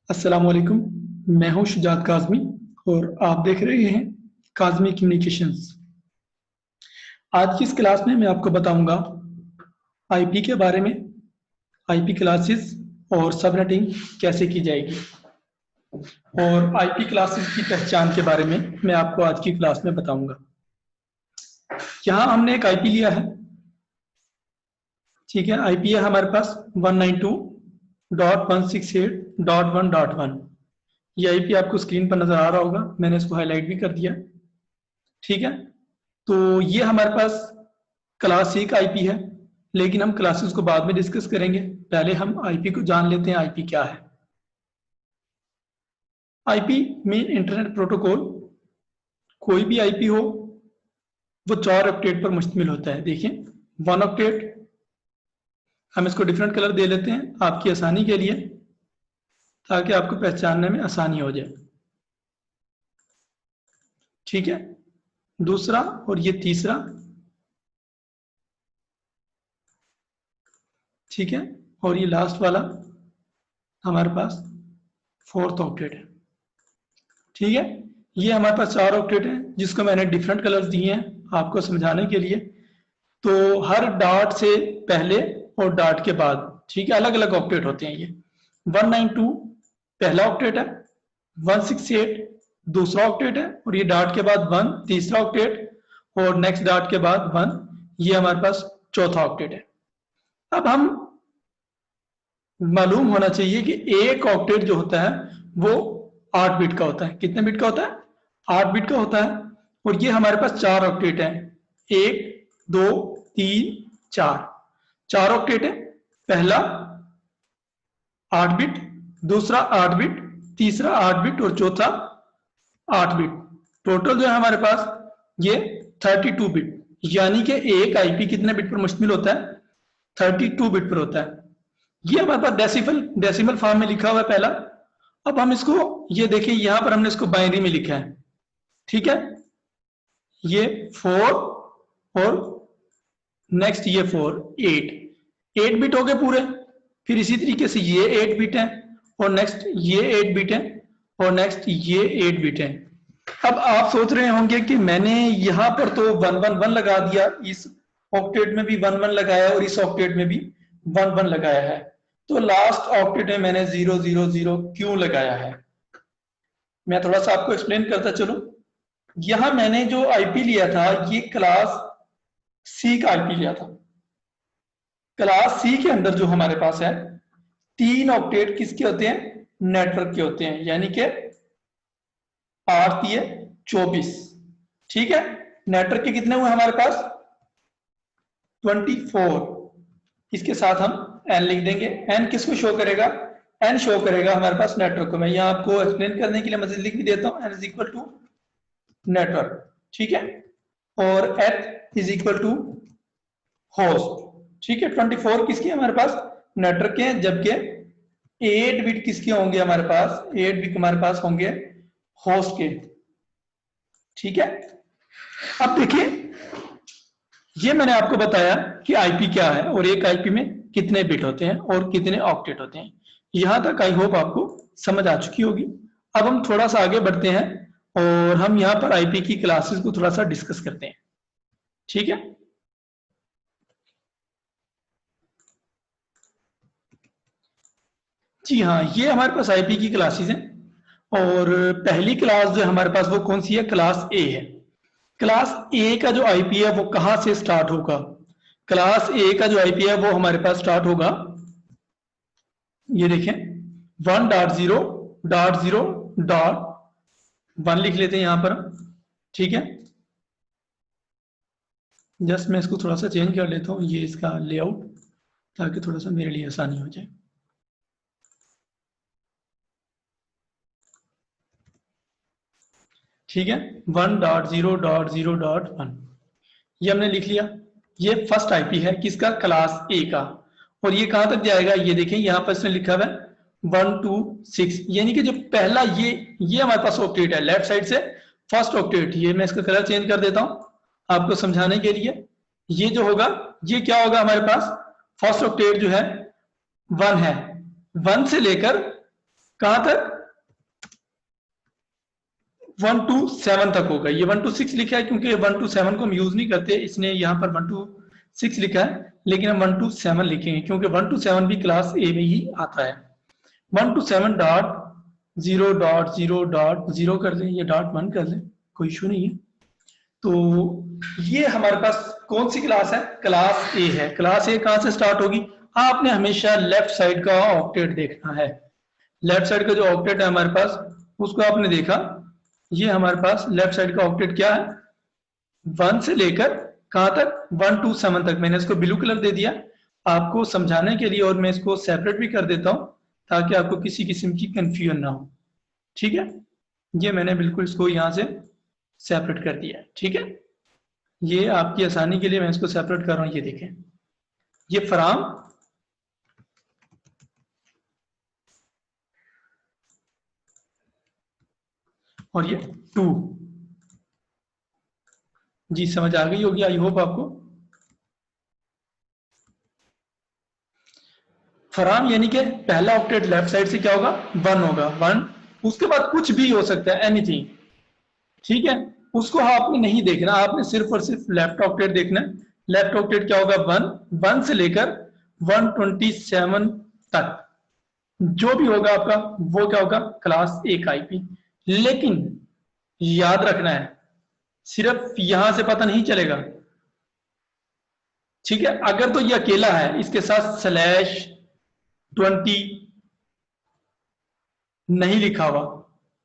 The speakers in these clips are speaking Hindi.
अस्सलाम वालेकुम। मैं हूं शुजात काज़मी और आप देख रहे हैं काज़मी कम्युनिकेशंस। आज की इस क्लास में मैं आपको बताऊंगा आईपी के बारे में, आईपी क्लासेस और सबनेटिंग कैसे की जाएगी, और आईपी क्लासेस की पहचान के बारे में मैं आपको आज की क्लास में बताऊंगा। यहाँ हमने एक आईपी लिया है, ठीक है। आईपी है हमारे पास 192.168.1.1। ये आईपी आपको स्क्रीन पर नजर आ रहा होगा, मैंने इसको हाईलाइट भी कर दिया, ठीक है। तो ये हमारे पास क्लास एक आईपी है, लेकिन हम क्लासेस को बाद में डिस्कस करेंगे। पहले हम आईपी को जान लेते हैं, आईपी क्या है। IP mean internet protocol. कोई भी आईपी हो वो 4 ऑक्टेट पर मुश्तमिल होता है। देखिए 1 ऑक्टेट, हम इसको डिफरेंट कलर दे लेते हैं आपकी आसानी के लिए, ताकि आपको पहचानने में आसानी हो जाए, ठीक है। दूसरा और ये तीसरा, ठीक है। और ये लास्ट वाला हमारे पास 4th ऑक्टेट है, ठीक है। ये हमारे पास 4 ऑक्टेट है, जिसको मैंने डिफरेंट कलर्स दिए हैं आपको समझाने के लिए। तो हर डॉट से पहले और डॉट के बाद, ठीक है, अलग अलग ऑक्टेट होते हैं। ये 192 पहला ऑक्टेट है, 168 दूसरा ऑक्टेट है, और ये डॉट के बाद 1 तीसरा ऑक्टेट, और नेक्स्ट डॉट के बाद 1 ये हमारे पास चौथा ऑक्टेट है। अब हम मालूम होना चाहिए कि एक ऑक्टेट जो होता है वो 8 बिट का होता है। कितने बिट का होता है? 8 बिट का होता है। और ये हमारे पास 4 ऑक्टेट है, 1 2 3 4, 4 ऑक्टेट है। पहला 8 बिट, दूसरा 8 बिट, तीसरा 8 बिट और चौथा 8 बिट। टोटल जो है हमारे पास ये 32 बिट, यानी कि एक आईपी कितने बिट पर मुश्तमिल होता है? 32 बिट पर होता है। ये हमारे पास डेसिमल फॉर्म में लिखा हुआ है पहला। अब हम इसको, ये देखिए यहां पर हमने इसको बाइनरी में लिखा है, ठीक है। ये 4 और नेक्स्ट ये 4, 8 बिट हो गए पूरे। फिर इसी तरीके से ये 8 बिट है, और नेक्स्ट ये 8 बिट है, और नेक्स्ट ये 8 बिट है। अब आप सोच रहे होंगे कि मैंने यहां पर तो 111 लगा दिया, इस ऑक्टेट में भी 11 लगाया और इस ऑक्टेट में भी 11 लगाया है, तो लास्ट ऑक्टेट में मैंने 000 क्यों लगाया है? मैं थोड़ा सा आपको एक्सप्लेन करता चलूं। यहां मैंने जो आईपी लिया था, ये क्लास सी का आईपी लिया था। क्लास सी के अंदर जो हमारे पास है 3 ऑक्टेट किसके होते हैं? नेटवर्क के होते हैं, यानी कि 8 ये 24, ठीक है। नेटवर्क के कितने हुए हमारे पास? 24। इसके साथ हम n लिख देंगे। n किसको शो करेगा? n शो करेगा हमारे पास नेटवर्क को। मैं यहाँ आपको एक्सप्लेन करने के लिए मजीद लिख भी देता हूँ, n is equal to network, ठीक है। और h is equal to host, ठीक है। 24 किसके हमारे पास? नेटवर्क के, जबकि 8 बिट किसके होंगे हमारे पास? 8 बिट हमारे पास होंगे होस्ट के, ठीक है। अब देखिए, ये मैंने आपको बताया कि आईपी क्या है और एक आईपी में कितने बिट होते हैं और कितने ऑक्टेट होते हैं। यहां तक आई होप आपको समझ आ चुकी होगी। अब हम थोड़ा सा आगे बढ़ते हैं और हम यहां पर आईपी की क्लासेस को थोड़ा सा डिस्कस करते हैं, ठीक है। जी हाँ, ये हमारे पास आईपी की क्लासेस हैं, और पहली क्लास जो हमारे पास वो कौन सी है? क्लास ए है। क्लास ए का जो आईपी है वो कहां से स्टार्ट होगा? क्लास ए का जो आईपी है वो हमारे पास स्टार्ट होगा, ये देखें 1.0.0.1 लिख लेते हैं यहां पर, ठीक है। जस्ट मैं इसको थोड़ा सा चेंज कर लेता हूं, ये इसका लेआउट, ताकि थोड़ा सा मेरे लिए आसानी हो जाए। ठीक है, 1.0.0.1 ये हमने लिख लिया। ये फर्स्ट आईपी है किसका? क्लास ए का। और ये कहां तक जाएगा? ये देखें यहां पर इसने लिखा हुआ है 126, यानी कि जो पहला ये हमारे पास ऑक्टेट है लेफ्ट साइड से, फर्स्ट ऑक्टेट। ये मैं इसका कलर चेंज कर देता हूं आपको समझाने के लिए। ये जो होगा, ये क्या होगा हमारे पास? फर्स्ट ऑक्टेट जो है 1 है, 1 से लेकर कहां तक? 1 to 7 तक होगा। ये 1 to 6 लिखा है क्योंकि 1 to 7 को हम यूज नहीं करते, इसने यहाँ पर 1 to 6 लिखा है, लेकिन हम 1 to 7 लिखेंगे क्योंकि 1 to 7 भी क्लास ए में ही आता है। 1 to 7 डॉट 0 डॉट 0 डॉट 0 कर दें, ये डॉट 1 कर दें, कोई इशू नहीं है। तो ये हमारे पास कौन सी क्लास है? क्लास ए है। क्लास ए कहां से स्टार्ट होगी? आपने हमेशा लेफ्ट साइड का ऑक्टेट देखना है। लेफ्ट साइड का जो ऑक्टेट है हमारे पास, उसको आपने देखा, ये हमारे पास लेफ्ट साइड का ऑक्टेट क्या है? 1 से लेकर कहां तक? 1 to 7 तक। मैंने इसको ब्लू कलर दे दिया आपको समझाने के लिए, और मैं इसको सेपरेट भी कर देता हूं ताकि आपको किसी किस्म की कंफ्यूजन ना हो। ठीक है, ये मैंने बिल्कुल इसको यहां से सेपरेट कर दिया है। ठीक है, ये आपकी आसानी के लिए मैं इसको सेपरेट कर रहा हूं। ये देखें, ये फराम और ये 2। जी समझ आ गई होगी आई होप आपको। फराम यानी कि पहला ऑक्टेट लेफ्ट साइड से क्या होगा? 1 होगा, 1। उसके बाद कुछ भी हो सकता है, एनीथिंग। ठीक है, उसको आपने नहीं देखना, आपने सिर्फ और सिर्फ लेफ्ट ऑक्टेट देखना है। लेफ्ट ऑक्टेट क्या होगा? 1 से लेकर 127 तक जो भी होगा आपका वो क्या होगा? क्लास ए का आईपी। लेकिन याद रखना है, सिर्फ यहां से पता नहीं चलेगा। ठीक है, अगर तो ये अकेला है, इसके साथ /20 नहीं लिखा हुआ,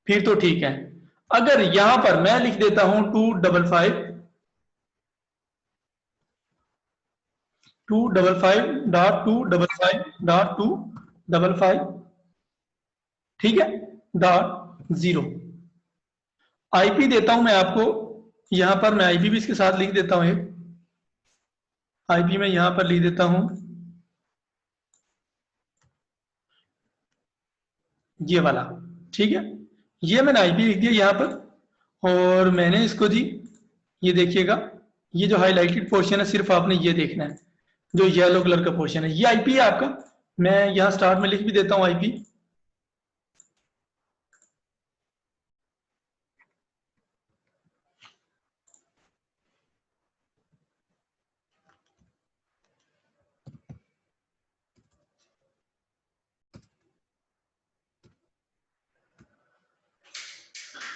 फिर तो ठीक है। अगर यहां पर मैं लिख देता हूं 255.255.255, ठीक है, डॉट 0 आईपी देता हूं मैं आपको। यहां पर मैं आईपी भी इसके साथ लिख देता हूं। एक आईपी में यहां पर लिख देता हूं ये वाला। ठीक है, ये मैंने आईपी लिख दिया यहां पर, और मैंने इसको जी, ये देखिएगा, ये जो हाईलाइटेड पोर्शन है सिर्फ आपने ये देखना है, जो येलो कलर का पोर्शन है, ये आईपी है आपका। मैं यहां स्टार्ट में लिख भी देता हूं आईपी।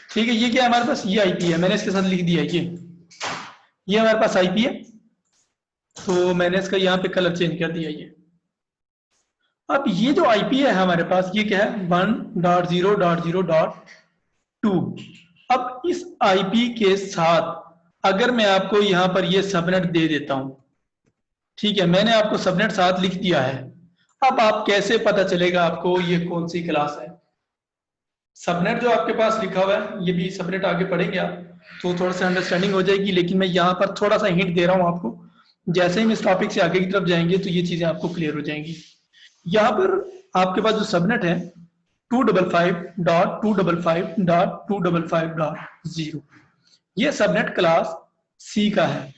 ठीक है, ये क्या है हमारे पास? ये आईपी है, मैंने इसके साथ लिख दिया ये हमारे पास आईपी है। तो मैंने इसका यहाँ पे कलर चेंज कर दिया ये। अब ये जो आईपी है हमारे पास, ये क्या है? 1.0.0.2। अब इस आईपी के साथ अगर मैं आपको यहाँ पर ये सबनेट दे देता हूं, ठीक है, मैंने आपको सबनेट साथ लिख दिया है। अब आप कैसे पता चलेगा आपको ये कौन सी क्लास है? सबनेट जो आपके पास लिखा हुआ है, ये भी सबनेट आगे पढ़ेंगे आप तो थोड़ा सा अंडरस्टैंडिंग हो जाएगी, लेकिन मैं यहाँ पर थोड़ा सा हिंट दे रहा हूँ आपको। जैसे ही हम इस टॉपिक से आगे की तरफ जाएंगे तो ये चीजें आपको क्लियर हो जाएंगी। यहाँ पर आपके पास जो सबनेट है 255.255.255.0, ये सबनेट क्लास सी का है।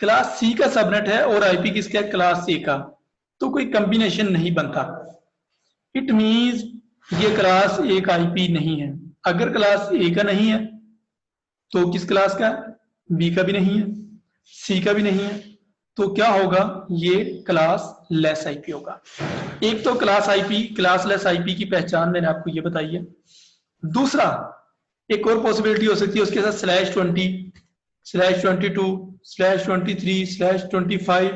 क्लास सी का सबनेट है और आईपी किसका है? क्लास ए का। तो कोई कॉम्बिनेशन नहीं बनता। इट मींस ये क्लास ए का आईपी नहीं है। अगर क्लास ए का नहीं है तो किस क्लास का है? बी का भी नहीं है, सी का भी नहीं है, तो क्या होगा? ये क्लास लेस आईपी होगा। एक तो class IP, class less IP की पहचान मैंने आपको ये बताई है। दूसरा, एक और पॉसिबिलिटी हो सकती है उसके साथ /20, /22, /23, /25,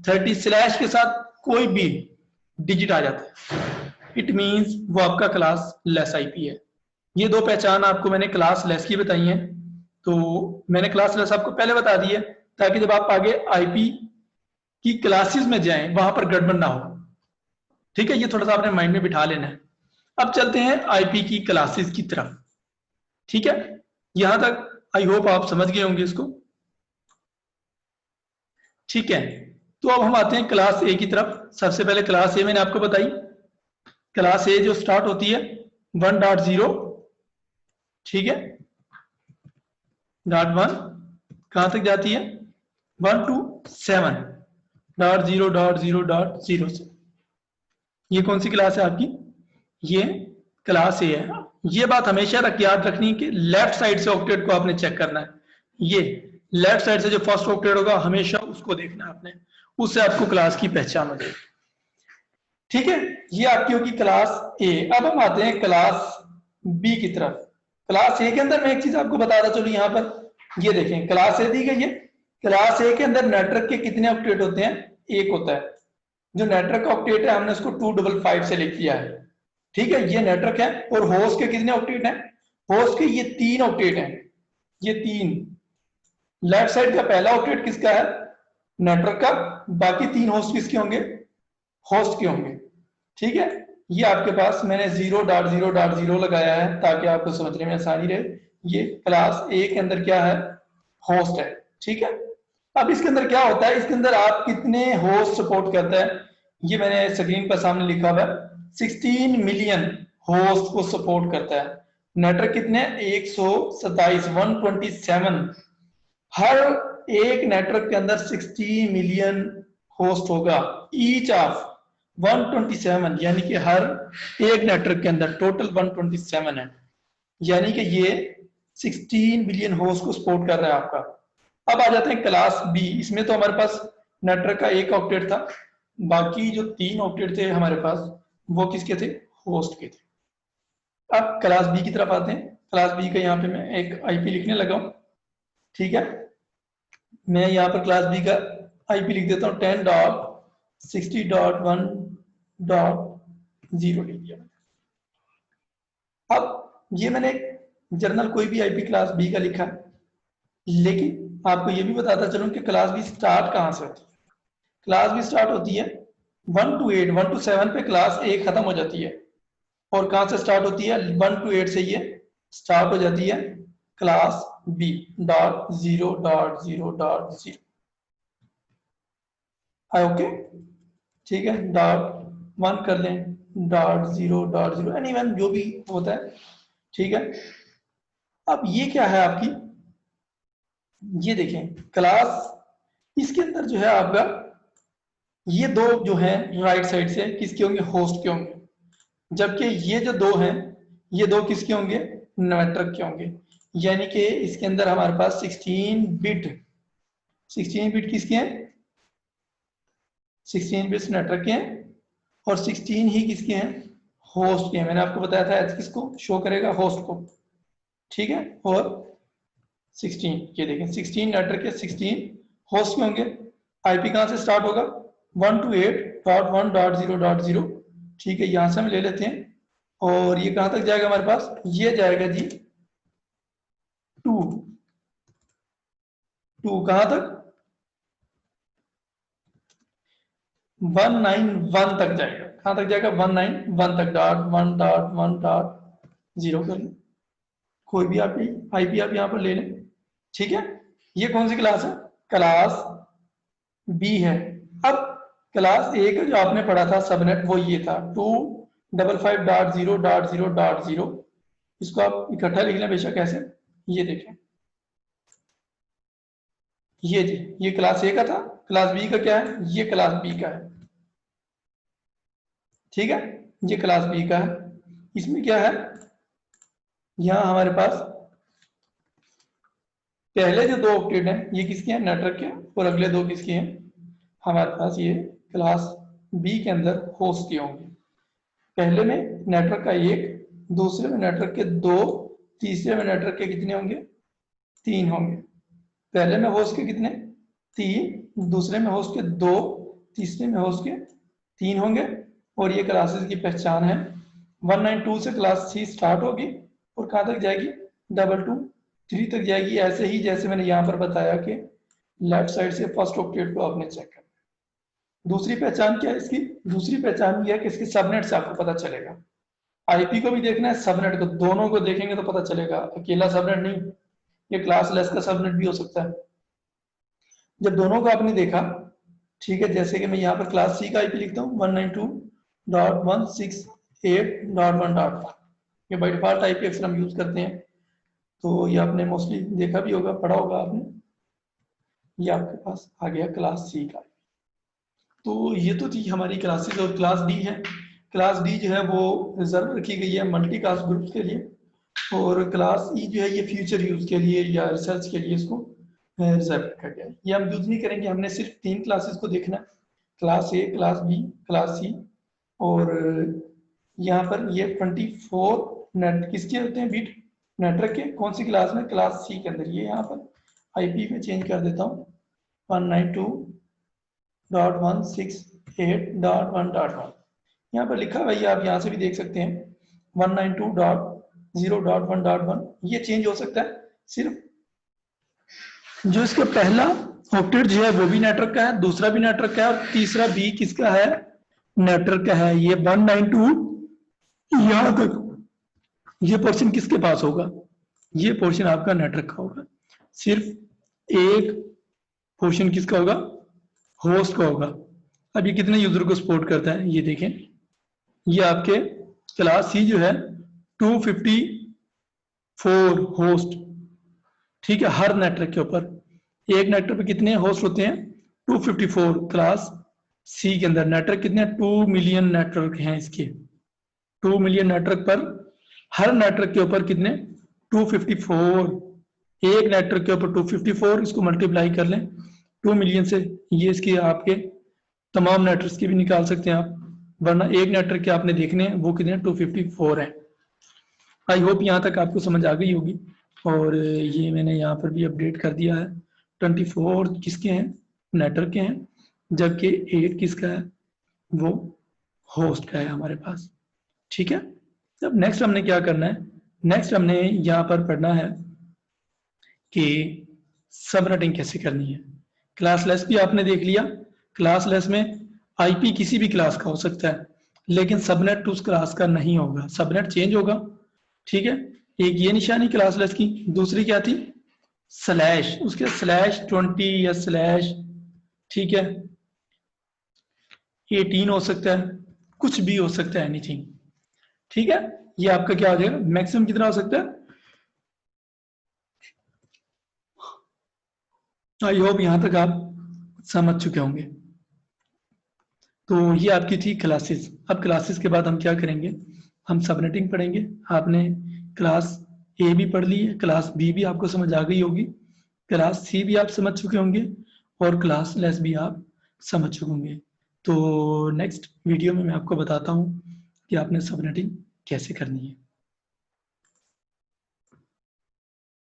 /30 स्लैश के साथ कोई भी डिजिट आ जाता है, इट मींस वो आपका क्लास लेस आईपी है। ये दो पहचान आपको मैंने क्लास लेस की बताई है। तो मैंने क्लास लेस आपको पहले बता दी है ताकि जब आप आगे आईपी की क्लासेस में जाएं वहां पर गड़बड़ ना हो। ठीक है, ये थोड़ा सा आपने माइंड में बिठा लेना है। अब चलते हैं आईपी की क्लासेस की तरफ। ठीक है, यहां तक आई होप आप समझ गए होंगे इसको। ठीक है, तो अब हम आते हैं क्लास ए की तरफ। सबसे पहले क्लास ए मैंने आपको बताई। क्लास ए जो स्टार्ट होती है 1.0, ठीक है, .1 कहां तक जाती है? 1 to 7.0.0.0 से। ये कौन सी क्लास है आपकी? ये क्लास ए है। ये बात हमेशा याद रखनी कि लेफ्ट साइड से ऑक्टेट को आपने चेक करना है। ये लेफ्ट साइड से जो फर्स्ट ऑक्टेट होगा हमेशा उसको देखना है आपने, उससे आपको क्लास की पहचान हो जाएगी। ठीक है, ये आपकी होगी क्लास ए। अब हम आते हैं क्लास बी की तरफ। क्लास ए के अंदर मैं एक चीज आपको बताता चलूं, यहाँ पर ये देखें क्लास ए दी गई है। क्लास ए के अंदर नेटवर्क के कितने ऑक्टेट होते हैं? एक होता है। जो नेटवर्क का ऑक्टेट है हमने उसको 255 से लिख दिया है। ठीक है, ये नेटवर्क है। और होस्ट के कितने ऑक्टेट हैं? होस्ट के ये 3 ऑक्टेट हैं, ये 3। लेफ्ट साइड का पहला ऑक्टेट किसका है? नेटवर्क का। बाकी 3 होस्ट किसके होंगे? होस्ट के होंगे। ठीक है, ये आपके पास मैंने 0.0.0 लगाया है ताकि आपको समझने में आसानी रहे। ये क्लास ए के अंदर क्या है? होस्ट है। ठीक है, अब इसके अंदर क्या होता है, इसके अंदर आप कितने होस्ट सपोर्ट करता है, ये मैंने स्क्रीन पर सामने लिखा हुआ है। 16 मिलियन होस्ट को सपोर्ट करता है। नेटवर्क कितने? 127, 127। हर एक नेटवर्क के अंदर 60 मिलियन होस्ट होगा। ईच ऑफ 127, यानी कि हर एक नेटवर्क के अंदर टोटल 127 है, यानी कि ये 16 बिलियन होस्ट को सपोर्ट कर रहा है आपका। अब आ जाते हैं क्लास बी। इसमें तो हमारे पास नेटवर्क का एक ऑक्टेट था, बाकी जो 3 ऑक्टेट थे हमारे पास वो किसके थे? होस्ट के थे। अब क्लास बी की तरफ आते हैं। क्लास बी का यहाँ पे मैं एक आईपी लिखने लगा हूं। ठीक है, मैं यहाँ पर क्लास बी का आईपी लिख देता हूँ 10.60.1.0 लिख दिया। अब ये मैंने जर्नल कोई भी आईपी क्लास बी का लिखा, लेकिन आपको ये भी बताता चलूं कि क्लास बी स्टार्ट कहां से होती है। क्लास बी स्टार्ट होती है 1 to 8, 1 to 7 पे क्लास ए खत्म हो जाती है। और कहां से स्टार्ट होती है? 1 to 8 से ये स्टार्ट हो जाती है क्लास बी .0.0.0। ओके, ठीक है, .1 कर लें, .0.0, एनीवन जो भी होता है। ठीक है, अब ये क्या है आपकी, ये देखें क्लास, इसके अंदर जो है आपका ये दो जो है राइट साइड से किसके होंगे? होस्ट के होंगे। जबकि ये जो दो हैं ये दो किसके होंगे? नेटवर्क के होंगे। यानी कि इसके अंदर हमारे पास 16 बिट किसके हैं? 16 बिट्स नेटवर्क के हैं और 16 ही किसके हैं? होस्ट के हैं। मैंने आपको बताया था एच किसको शो करेगा? होस्ट को। ठीक है, और 16 ये देखें 16 नेटवर्क के 16 होस्ट के होंगे। आईपी कहां से स्टार्ट होगा? 1 to 8.1.0.0। ठीक है, यहां से हम ले लेते हैं और ये कहां तक जाएगा हमारे पास? ये जाएगा जी 2 कहां तक? 191 तक जाएगा। कहां तक जाएगा? 191 तक। .1.1.0 कर लें, कोई भी आप आईपी आप यहां पर ले लें। ठीक है, ये कौन सी क्लास है? क्लास बी है। अब क्लास ए का जो आपने पढ़ा था सबनेट वो ये था 255.0.0.0। इसको आप इकट्ठा लिख लें बेशक ऐसे। ये देखें, ये जी ये क्लास ए का था। क्लास बी का क्या है? ये क्लास बी का है। ठीक है, ये क्लास बी का है। इसमें क्या है, यहां हमारे पास पहले जो 2 ऑक्टेट हैं ये किसके हैं? नेटवर्क के। और अगले 2 किसके हैं? हमारे पास ये क्लास बी के अंदर होस्ट के होंगे। पहले में नेटवर्क का 1, दूसरे में नेटवर्क के 2, तीसरे में नेटवर्क के कितने होंगे? 3 होंगे। पहले में होस्ट के कितने? 3, दूसरे में होस्ट के 2, तीसरे में होस्ट के 3 होंगे। और ये क्लासेस की पहचान है। 192 से क्लास 3 स्टार्ट होगी और कहां तक जाएगी? 223 तक जाएगी। ऐसे ही जैसे मैंने यहाँ पर बताया कि लेफ्ट साइड से फर्स्ट ऑक्टेट को आपने चेक करना। दूसरी पहचान क्या है इसकी? दूसरी पहचान ये है कि इसकी सबनेट से आपको पता चलेगा। आईपी को भी देखना है, सबनेट को, दोनों को देखेंगे तो पता चलेगा। अकेला सबनेट नहीं, ये क्लास लेस का सबनेट भी हो सकता है। जब दोनों को आपने देखा, ठीक है, जैसे कि मैं यहाँ पर क्लास सी का आईपी लिखता हूँ 192.168.1.1। ये बाय डिफॉल्ट आईपी अक्सर हम यूज करते हैं, तो ये आपने मोस्टली देखा भी होगा, पढ़ा होगा आपने। ये आपके पास आ गया क्लास सी का। तो ये तो थी हमारी क्लासेस और क्लास डी है। क्लास डी जो है वो रिजर्व रखी गई है मल्टी कास्ट ग्रुप्स के लिए, और क्लास ई जो है ये फ्यूचर यूज के लिए या रिसर्च के लिए इसको रिजर्व रखा गया है। ये हम यूज नहीं करेंगे, हमने सिर्फ 3 क्लासेस को देखना है, class A, class B, class C. और यहाँ पर ये 24 नेट किसके होते हैं बिट नेटवर्क के, कौन सी क्लास में, क्लास सी के अंदर। ये यहाँ पर आईपी में चेंज कर देता हूँ 192.168.1.1। यहाँ पर लिखा हुआ है, आप यहाँ से भी देख सकते हैं 192.0.1.1। ये चेंज हो सकता है, सिर्फ जो इसका पहला ऑक्टेट जो है वो भी नेटवर्क का है, दूसरा भी नेटवर्क का है, और तीसरा भी किसका है, नेटवर्क का है। ये 192 यहाँ तक ये पोर्शन किसके पास होगा, ये पोर्शन आपका नेटवर्क का होगा। सिर्फ एक पोर्शन किसका होगा, होस्ट का होगा। अब ये कितने यूजर को सपोर्ट करता है ये देखें, ये आपके क्लास सी जो है 254 होस्ट, ठीक है, हर नेटवर्क के ऊपर। एक नेटवर्क पे कितने होस्ट होते हैं, 254। क्लास सी के अंदर नेटवर्क कितने, 2 मिलियन नेटवर्क हैं इसके। 2 मिलियन नेटवर्क पर हर नेटवर्क के ऊपर कितने, 254। एक नेटवर्क के ऊपर 254, इसको मल्टीप्लाई कर लें 2 मिलियन से, ये इसके आपके तमाम नेटवर्क की भी निकाल सकते हैं आप, वरना एक नेटवर्क के आपने देखने हैं वो कितने 254 है। आई होप यहाँ तक आपको समझ आ गई होगी। और ये मैंने यहाँ पर भी अपडेट कर दिया है, 24 किसके हैं, नेटवर्क के हैं, जबकि 8 किसका है, वो होस्ट का है हमारे पास। ठीक है, अब नेक्स्ट हमने क्या करना है, नेक्स्ट हमने यहाँ पर पढ़ना है कि सबनेटिंग कैसे करनी है। क्लासलेस भी आपने देख लिया, क्लासलेस में आईपी किसी भी क्लास का हो सकता है, लेकिन सबनेट उस क्लास का नहीं होगा, सबनेट चेंज होगा। ठीक है, एक ये निशानी क्लासलेस की, दूसरी क्या थी, स्लैश, उसके /20 या स्लैश, ठीक है, 18 हो सकता है, कुछ भी हो सकता है, एनीथिंग। ठीक है, ये आपका क्या हो जाएगा, मैक्सिमम कितना हो सकता है। आई होप यहां तक आप समझ चुके होंगे। तो ये आपकी थी क्लासेस। अब क्लासेस के बाद हम क्या करेंगे, हम सबनेटिंग पढ़ेंगे। आपने क्लास ए भी पढ़ ली है, क्लास बी भी आपको समझ आ गई होगी, क्लास सी भी आप समझ चुके होंगे, और क्लास लेस भी आप समझ चुके होंगे। तो नेक्स्ट वीडियो में मैं आपको बताता हूँ कि आपने सबनेटिंग कैसे करनी है।